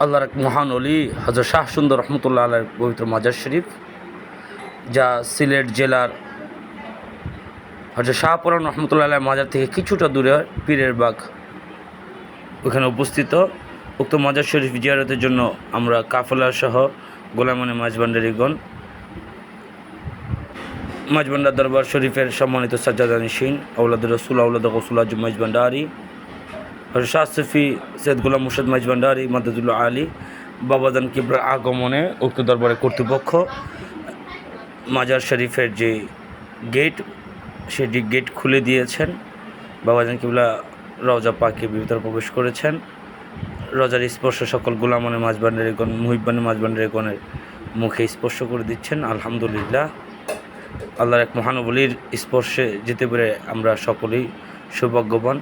আল্লাহর এক মহান অলি হযরত শাহ সুন্দর রহমতুল্লাহ আলাইহির পবিত্র মাজার শরীফ, যা সিলেট জেলার হযরত শাহপুরান রহমতুল্লাহ আলাইহির মাজার থেকে কিছুটা দূরে পীরের বাগ ওখানে উপস্থিত। উক্ত মাজার শরীফ জিয়ারতের জন্য আমরা কাফেলা সহ গোলামনে মাঝভান্ডারীগণ মাঝভান্ডার দরবার শরীফের সম্মানিত সাজ্জাদানিশিন আওলাদুর রসুল আওলাদ গৌসুল আজম মাঝভান্ডারী হযরত শাহ সুফি সৈয়দ গোলাম মুর্শিদ মাঝভান্ডারী মাদাদুল্লাহ আলী বাবাজান কিবলার আগমনে উক্ত দরবারের কর্তৃপক্ষ মাজার শরীফের যে গেট সেটি গেট খুলে দিয়েছেন। বাবাজান কিবলা রওজা পাকে ভিতরে প্রবেশ করেছেন। রওজার স্পর্শ সকল গোলামনে মাঝভান্ডারীগণ মুহিব্বানে মাঝভান্ডারীগণের মুখে স্পর্শ করে দিচ্ছেন। আলহামদুলিল্লাহ, আল্লাহর এক মহানবলীর স্পর্শে যেতে পেরে আমরা সকলেই সৌভাগ্যবান।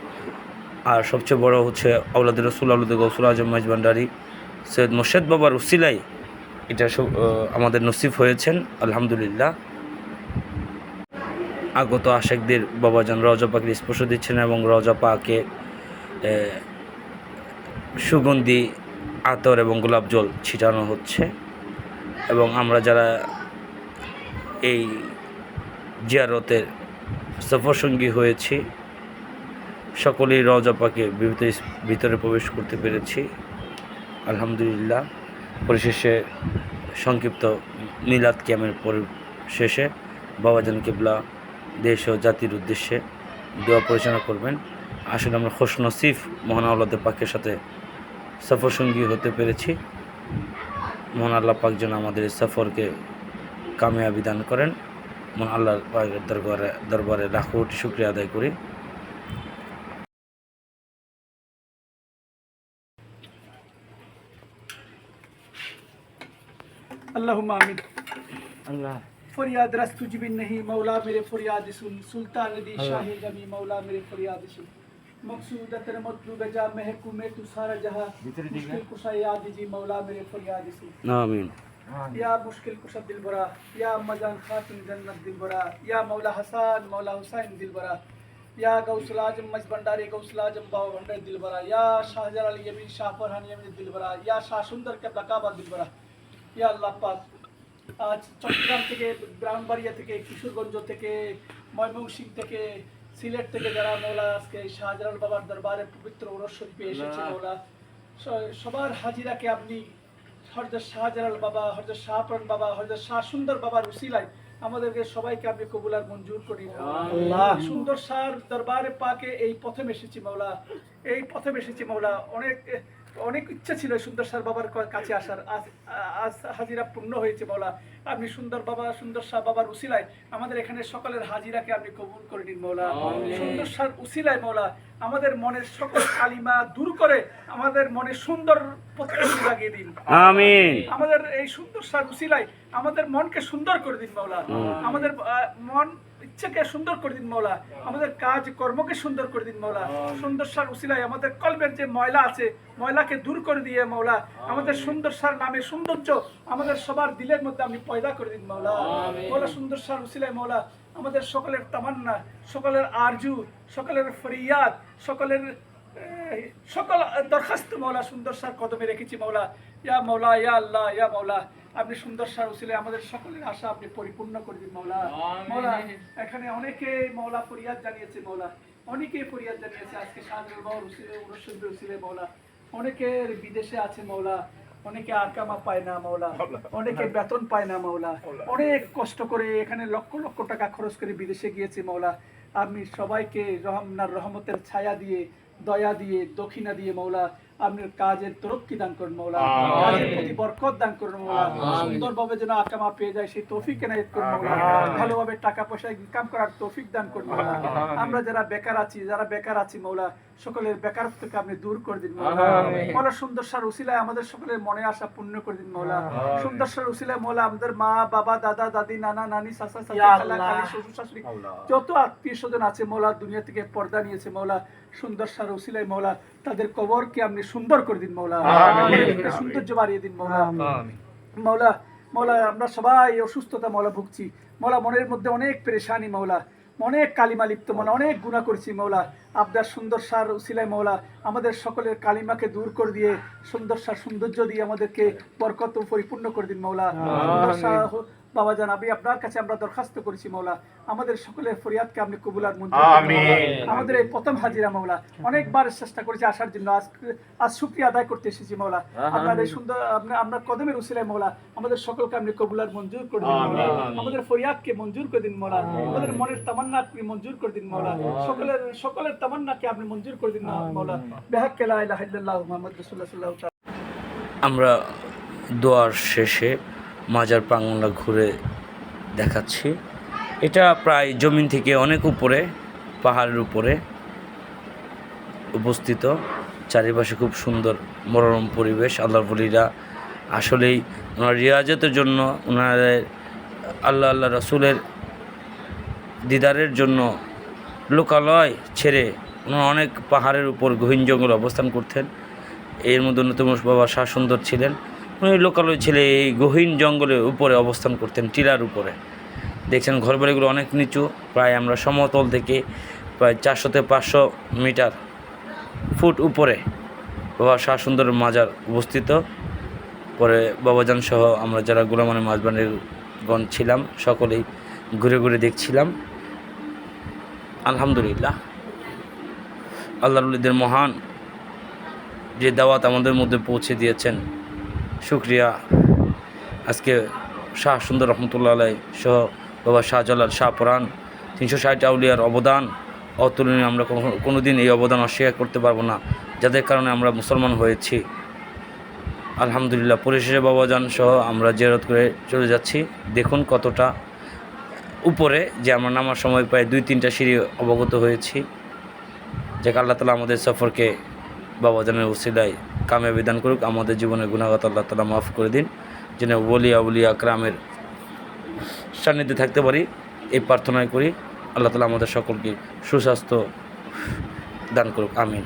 আর সবচেয়ে বড় হচ্ছে আওলাদুর রসুল আওলাদ গৌসুল আজম মাঝভান্ডারী সৈয়দ মোর্শেদ বাবার উসিলাই এটা আমাদের নসিব হয়েছেন। আলহামদুলিল্লাহ, আগত আশেকদের বাবাজান রওজা পাকের স্পর্শ দিচ্ছেন এবং রওজা পাকে সুগন্ধি আতর এবং গোলাপ জল ছিটানো হচ্ছে। এবং আমরা যারা এই জিয়ারতের সফরসঙ্গী হয়েছি সকলেই রওজা পাকে ভিতরে প্রবেশ করতে পেরেছি। আলহামদুলিল্লাহ, পরিশেষে সংক্ষিপ্ত মিলাদ ক্যামের শেষে বাবাজান কিবলা দেশ ও জাতির উদ্দেশ্যে দোয়া পরিচালনা করবেন। আসলে আমরা খুশনসিব মহান আওলাদ পাকের সাথে সফরসঙ্গী হতে পেরেছি। মহান আল্লাহ পাক যেন আমাদের এই সফরকে কামিয়াবি দান করেন। মহান আল্লাহর পাকের দরবারে লাখ কোটি শুকরিয়া আদায় করি। अल्लाहुम्मा आमीन। अल्लाह फरियाद रस तुझबिन नहीं मौला मेरे फरियाद सुन, सुल्तान दी शाह जमी मौला मेरे फरियाद सुन, मकसूदतन मतलूब जा महकुमे तू सारा जहां मुश्किल कुशा याद जी मौला मेरे फरियाद सुन। आमीन। या मुश्किल कुशा दिलबरा, या मजान खातून जन्नत दिलबरा, या मौला हसन मौला हुसैन दिलबरा, या गौसुल आजम मजभंडारी गौसुल आजम बाबा भंडारी दिलबरा, या शाहजलाल अली यमीन शाह फरहान यमीन दिलबरा, या शाह सुंदर के काबा दिलबरा। ইয়া আল্লাহ পাক, আজ চট্টগ্রাম থেকে, ব্রাহ্মণবাড়িয়া থেকে, কিশোরগঞ্জ থেকে, ময়মনসিংহ থেকে, সিলেট থেকে যারা মৌলা আজকে শাহজালাল বাবার দরবারে পবিত্র উরস শরীফে এসেছে মৌলা, সবার হাজিরাকে আপনি হযরত শাহজালাল বাবা, হযরত শাহপুরান বাবা, হযরত শাহ সুন্দর বাবার উসিলায় আমাদেরকে সবাইকে আপনি কবুল আর মঞ্জুর করি। আল্লাহ সুন্দর শাহ দরবারে পাকে এই প্রথম এসেছি মৌলা, এই প্রথম এসেছি মৌলা। অনেক ইচ্ছা ছিল সুন্দর শাহ বাবার কাছে আসার, আজ হাজিরা পূর্ণ হয়েছে মৌলা। আপনি সুন্দর শাহ বাবার উসিলায় আমাদের এখানে সকলের হাজিরাকে আপনি কবুল করে নিন মৌলা। সুন্দর শাহ উসিলায় মৌলা আমাদের মনের সকল কালিমা দূর করে আমাদের মনে সুন্দর প্রতিচ্ছবি লাগিয়ে দিন। আমিন। আমাদের এই সুন্দর শাহ উসিলায় আমাদের মনকে সুন্দর করে দিন মৌলা, আমাদের মন ইচ্ছাকে সুন্দর করে দিন মৌলা, আমাদের কাজ কর্মকে সুন্দর করে দিন মৌলা। সুন্দর শাহ উসিলায় আমাদের কলবের যে ময়লা আছে ময়লাকে দূর করে দিয়ে মৌলা আমাদের সুন্দর শাহ নামে সৌন্দর্য আমাদের সবার দিলের মধ্যে আপনি পয়দা করে দিন মৌলা। মৌলা সুন্দর শাহ উসিলায় মৌলা আমাদের সকলের তামান্না, সকলের আরজু, সকলের ফরিয়াদ, সকল দরখাস্ত মৌলা সুন্দর শাহ কদমে রেখেছি মৌলা। ইয়া মৌলা, ইয়া আল্লাহ, ইয়া মৌলা আপনি সুন্দর শাহ উসিলায় আমাদের সকলের আশা আপনি পরিপূর্ণ করে দিন মৌলা। মৌলা এখানে অনেকে মৌলা ফরিয়াদ জানিয়েছে মৌলা, অনেকেই ফরিয়াদ জানিয়েছে আজকে শাহজালাল বাবার উসিলায় উরস শরীফের উসিলায় মৌলা। অনেকের বিদেশে আছে মৌলা, অনেকে আকামা পায় না মৌলা, অনেকে বেতন পায় না মৌলা, অনেক কষ্ট করে এখানে লক্ষ লক্ষ টাকা খরচ করে বিদেশে গিয়েছে মৌলা। আপনি সবাইকে রহমতের ছায়া দিয়ে, দয়া দিয়ে, দক্ষিণা দিয়ে মৌলা আপনার কাজের তরক্কি দান করুন মৌলা, কাজের প্রতি বরকত দান করুন মৌলা। সুন্দরভাবে যেন আকামা পেয়ে যায় সেই তৌফিক এনায়েত করুন মৌলা। ভালোভাবে টাকা পয়সা ইনকাম করার তৌফিক দান করুন মৌলা। আমরা যারা বেকার আছি মৌলা সকলের বেকারত্বকে আপনি দূর করে দিন মৌলা। মৌলা সুন্দর শাহ উসিলায় আমাদের সকলের মনে আশা পূর্ণ করে দিন মৌলা। সুন্দর শাহ উসিলায় মৌলা আমাদের মা বাবা, দাদা দাদি, নানা নানি, চাচা চাচি, খালা খালি, শ্বশুর শাশুড়ি যত আত্মীয় স্বজন আছে মৌলা দুনিয়া থেকে পর্দা নিয়েছে মৌলা, সুন্দর শাহ উসিলায় মৌলা তাদের কবরকে আপনি সুন্দর করে দিন মৌলা, সৌন্দর্য বাড়িয়ে দিন মৌলা। মৌলা মৌলা আমরা সবাই অসুস্থতা মৌলা ভুগছি মৌলা, মনের মধ্যে অনেক পেরেশানি মৌলা, অনেক কালিমা লিপ্ত মৌলা, অনেক গুনাহ করেছি মৌলা। আপনার সুন্দর সার উসিলায় মৌলা আমাদের সকলের কালিমাকে দূর করে দিয়ে সুন্দর সার সৌন্দর্য দিয়ে আমাদেরকে বরকত ও পরিপূর্ণ করে দিন মৌলা। সুন্দর সার বাবা জান আমি আপনার কাছে আমরা দরখাস্ত করেছি মৌলা আমাদের সকলের ফরিয়াদকে আপনি কবুল আর মঞ্জুর করুন মৌলা। আমাদের এই প্রথম হাজিরা মৌলা অনেকবার চেষ্টা করেছি আসার জন্য, আজ শুকরিয়া আদায় করতে এসেছি মৌলা। আপনার এই সুন্দর আপনার কদমের উসিলায় মৌলা আমাদের সকলকে আপনি কবুল আর মঞ্জুর করে দিন মৌলা। আমাদের ফরিয়াদকে মঞ্জুর করে দিন মৌলা, আমাদের মনের তামান্না আপনি মঞ্জুর করে দিন মৌলা, সকলের তামান্নাকে আপনি মঞ্জুর করে দিন মৌলা। বিহাক্কে লা ইলাহা ইল্লাল্লাহু মুহাম্মাদুর রাসূলুল্লাহ সাল্লাল্লাহু আলাইহি ওয়াসাল্লাম। আমরা দোয়ার শেষে মাজার প্রাঙ্গণটা ঘুরে দেখাচ্ছি। এটা প্রায় জমিন থেকে অনেক উপরে, পাহাড়ের উপরে অবস্থিত। চারিপাশে খুব সুন্দর মনোরম পরিবেশ। আল্লাহর ওলিরা আসলেই ওনার রিয়াজতের জন্য, ওনাদের আল্লাহ রাসূলের দিদারের জন্য লোকালয় ছেড়ে ওনারা অনেক পাহাড়ের উপর গহীন জঙ্গলে অবস্থান করতেন। এর মধ্যে অন্যতম বাবা শাহ সুন্দর ছিলেন। উনি লোকালয় ছেলে এই গহীন জঙ্গলের উপরে অবস্থান করতেন, টিলার উপরে। দেখছেন ঘরবাড়িগুলো অনেক নিচু, প্রায় আমরা সমতল থেকে প্রায় 400 থেকে 500 মিটার ফুট উপরে বাবা শাহ সুন্দর মাজার অবস্থিত। পরে বাবাজান সহ আমরা যারা গোলামানে মাঝবান্ডিগণ ছিলাম সকলেই ঘুরে ঘুরে দেখছিলাম। আলহামদুলিল্লাহ, আল্লাহর ওলিদের মহান যে দাওয়াত আমাদের মধ্যে পৌঁছে দিয়েছেন, শুকরিয়া। আজকে শাহ সুন্দর রহমতুল্লাহ আলাই সহ বাবা শাহজালাল শাহ পরাণ 360 আউলিয়ার অবদান অতুলনীয়। আমরা কোনো দিন এই অবদান অস্বীকার করতে পারবো না, যাদের কারণে আমরা মুসলমান হয়েছি। আলহামদুলিল্লাহ, পরিশেষে বাবাজান সহ আমরা জিয়ারত করে চলে যাচ্ছি। দেখুন কতটা উপরে, যে আমরা নামার সময় প্রায় 2-3টা সিঁড়ি অবগত হয়েছি। যে আল্লাহ তাআলা আমাদের সফরকে বাবাজানের উসিলায় কামিয়াবি দান করুক, আমাদের জীবনের গুনাহগাত আল্লাহ তাআলা মাফ করে দিন, যেন ওলিয়া উলিয়া আকরামের সান্নিধ্যে থাকতে পারি, এই প্রার্থনাই করি। আল্লাহ তাআলা আমাদের সকলকে সুস্বাস্থ্য দান করুক, আমিন।